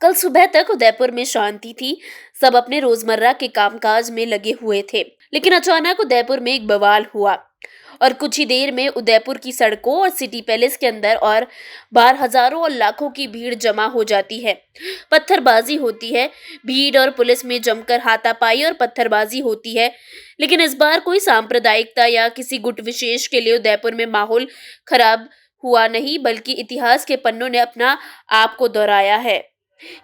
कल सुबह तक उदयपुर में शांति थी। सब अपने रोजमर्रा के कामकाज में लगे हुए थे, लेकिन अचानक उदयपुर में एक बवाल हुआ और कुछ ही देर में उदयपुर की सड़कों और सिटी पैलेस के अंदर और बाहर हजारों और लाखों की भीड़ जमा हो जाती है। पत्थरबाजी होती है, भीड़ और पुलिस में जमकर हाथापाई और पत्थरबाजी होती है। लेकिन इस बार कोई सांप्रदायिकता या किसी गुट विशेष के लिए उदयपुर में माहौल खराब हुआ नहीं, बल्कि इतिहास के पन्नों ने अपना आप को दोहराया है।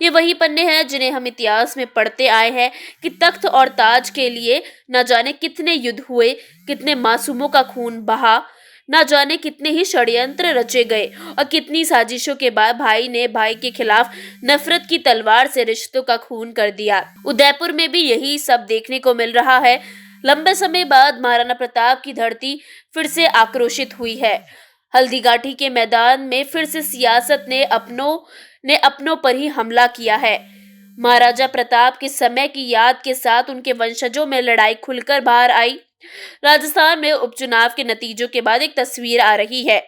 ये वही पन्ने हैं जिन्हें हम इतिहास में पढ़ते आए हैं कि तख्त और ताज के लिए न जाने कितने युद्ध हुए, कितने मासूमों का खून बहा, न जाने कितने ही षड्यंत्र रचे गए और कितनी साजिशों के बाद भाई ने भाई के खिलाफ नफरत की तलवार से रिश्तों का खून कर दिया। उदयपुर में भी यही सब देखने को मिल रहा है। लंबे समय बाद महाराणा प्रताप की धरती फिर से आक्रोशित हुई है। हल्दीघाटी के मैदान में फिर से सियासत ने अपनों पर ही हमला किया है। महाराजा प्रताप के समय की याद के साथ उनके वंशजों में लड़ाई खुलकर बाहर आई। राजस्थान में उपचुनाव के नतीजों के बाद एक तस्वीर आ रही है।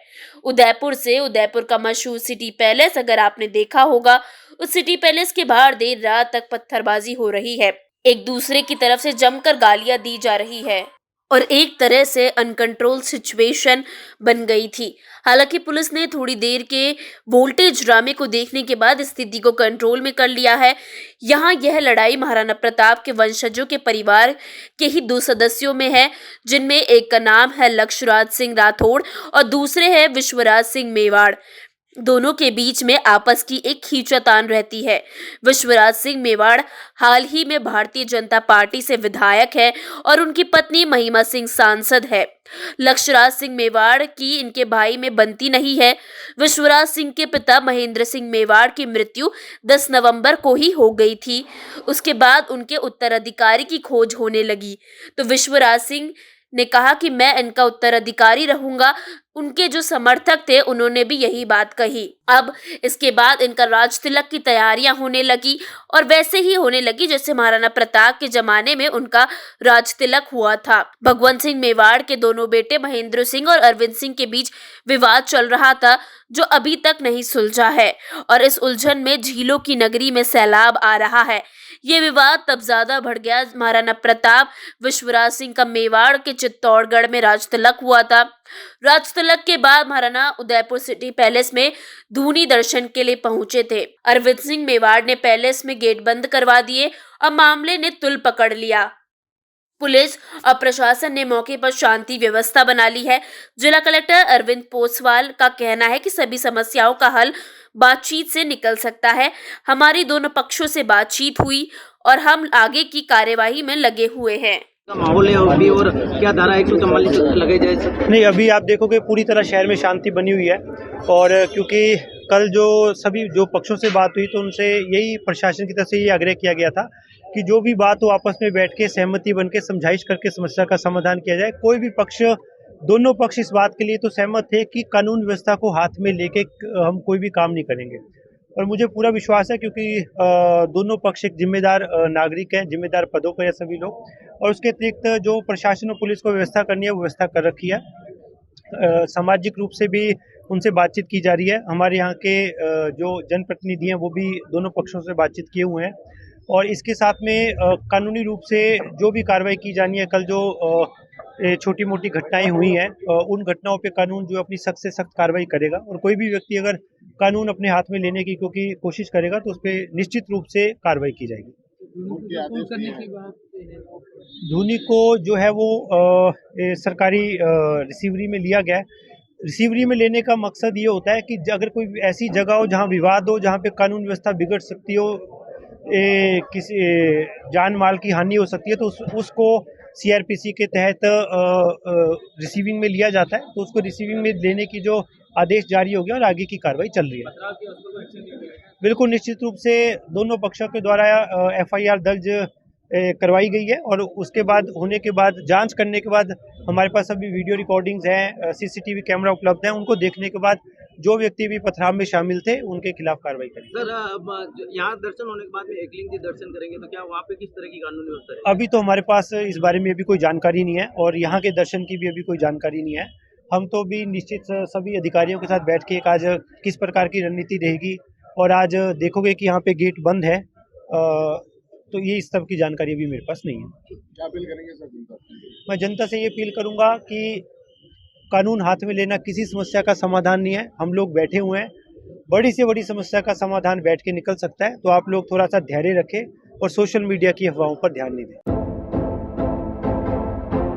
उदयपुर का मशहूर सिटी पैलेस, अगर आपने देखा होगा, उस सिटी पैलेस के बाहर देर रात तक पत्थरबाजी हो रही है। एक दूसरे की तरफ से जमकर गालियां दी जा रही है और एक तरह से अनकंट्रोल सिचुएशन बन गई थी। हालांकि पुलिस ने थोड़ी देर के वोल्टेज ड्रामे को देखने के बाद स्थिति को कंट्रोल में कर लिया है। यहाँ यह लड़ाई महाराणा प्रताप के वंशजों के परिवार के ही दो सदस्यों में है, जिनमें एक का नाम है लक्ष्यराज सिंह राठौड़ और दूसरे है विश्वराज सिंह मेवाड़। दोनों के बीच में आपस की एक खींचातान रहती है। विश्वराज सिंह मेवाड़ हाल ही में भारतीय जनता पार्टी से विधायक है और उनकी पत्नी महिमा सिंह सांसद है। लक्ष्यराज सिंह मेवाड़ की इनके भाई में बनती नहीं है। विश्वराज सिंह के पिता महेंद्र सिंह मेवाड़ की मृत्यु 10 नवंबर को ही हो गई थी। उसके बाद उनके उत्तराधिकारी की खोज होने लगी तो विश्वराज सिंह ने कहा कि मैं इनका उत्तराधिकारी रहूंगा। उनके जो समर्थक थे उन्होंने भी यही बात कही। अब इसके बाद इनका राज तिलक की तैयारियां होने लगी और वैसे ही होने लगी जैसे महाराणा प्रताप के जमाने में उनका राज तिलक हुआ था। भगवंत सिंह मेवाड़ के दोनों बेटे महेंद्र सिंह और अरविंद सिंह के बीच विवाद चल रहा था, जो अभी तक नहीं सुलझा है और इस उलझन में झीलों की नगरी में सैलाब आ रहा है। ये विवाद तब ज्यादा बढ़ गया महाराणा प्रताप विश्वराज सिंह का मेवाड़ के चित्तौड़गढ़ में राज तिलक हुआ था। राज तिलक के बाद महाराणा उदयपुर सिटी पैलेस में धूनी दर्शन के लिए पहुंचे थे। अरविंद सिंह मेवाड़ ने पैलेस में गेट बंद करवा दिए और मामले ने तुल पकड़ लिया। पुलिस और प्रशासन ने मौके पर शांति व्यवस्था बना ली है। जिला कलेक्टर अरविंद पोसवाल का कहना है कि सभी समस्याओं का हल बातचीत से निकल सकता है। हमारी दोनों पक्षों से बातचीत हुई और हम आगे की कार्यवाही में लगे हुए हैं। माहौल है अभी और क्या धारा 144 लगाई जाए? नहीं, अभी आप देखोगे पूरी तरह शहर में शांति बनी हुई है और क्योंकि कल जो पक्षों से बात हुई तो उनसे यही प्रशासन की तरफ से ये आग्रह किया गया था कि जो भी बात हो आपस में बैठ के सहमति बन के समझाइश करके समस्या का समाधान किया जाए। कोई भी पक्ष, दोनों पक्ष इस बात के लिए तो सहमत थे कि कानून व्यवस्था को हाथ में लेके हम कोई भी काम नहीं करेंगे और मुझे पूरा विश्वास है क्योंकि दोनों पक्ष एक जिम्मेदार नागरिक हैं, जिम्मेदार पदों पर है सभी लोग और उसके अतिरिक्त जो प्रशासन और पुलिस को व्यवस्था करनी है वो व्यवस्था कर रखी है। सामाजिक रूप से भी उनसे बातचीत की जा रही है। हमारे यहाँ के जो जनप्रतिनिधि हैं वो भी दोनों पक्षों से बातचीत किए हुए हैं और इसके साथ में कानूनी रूप से जो भी कार्रवाई की जानी है, कल जो छोटी मोटी घटनाएं हुई हैं उन घटनाओं पे कानून जो अपनी सख्त से सख्त कार्रवाई करेगा और कोई भी व्यक्ति अगर कानून अपने हाथ में लेने की क्योंकि कोशिश करेगा तो उस पर निश्चित रूप से कार्रवाई की जाएगी। धूनी को जो है वो सरकारी रिसीवरी में लिया गया है। रिसीवरी में लेने का मकसद ये होता है कि अगर कोई ऐसी जगह हो जहाँ विवाद हो, जहाँ पे कानून व्यवस्था बिगड़ सकती हो, किसी जान माल की हानि हो सकती है तो उसको सीआरपीसी के तहत रिसीविंग में लिया जाता है। तो उसको रिसीविंग में लेने की जो आदेश जारी हो गया और आगे की कार्रवाई चल रही है। बिल्कुल निश्चित रूप से दोनों पक्षों के द्वारा एफआईआर दर्ज करवाई गई है और उसके बाद होने के बाद जांच करने के बाद हमारे पास अभी वीडियो रिकॉर्डिंग्स हैं, सीसीटीवी कैमरा उपलब्ध है। उनको देखने के बाद जो व्यक्ति भी पथराव में शामिल थे उनके खिलाफ कार्रवाई करेंगे। सर, यहाँ दर्शन होने के बाद में एकलिंग जी दर्शन करेंगे तो क्या वहाँ पे किस तरह की कानूनी व्यवस्था है? अभी तो हमारे पास इस बारे में अभी कोई जानकारी नहीं है और यहाँ के दर्शन की भी अभी कोई जानकारी नहीं है। हम तो भी निश्चित सभी अधिकारियों के साथ बैठ के आज किस प्रकार की रणनीति रहेगी और आज देखोगे कि यहाँ पे गेट बंद है। तो ये इस सब की जानकारी अभी मेरे पास नहीं है। क्या अपील करेंगे सर जनता से? मैं जनता से ये अपील करूंगा कि कानून हाथ में लेना किसी समस्या का समाधान नहीं है। हम लोग बैठे हुए हैं, बड़ी से बड़ी समस्या का समाधान बैठ के निकल सकता है। तो आप लोग थोड़ा सा धैर्य रखें और सोशल मीडिया की अफवाहों पर ध्यान नहीं दें।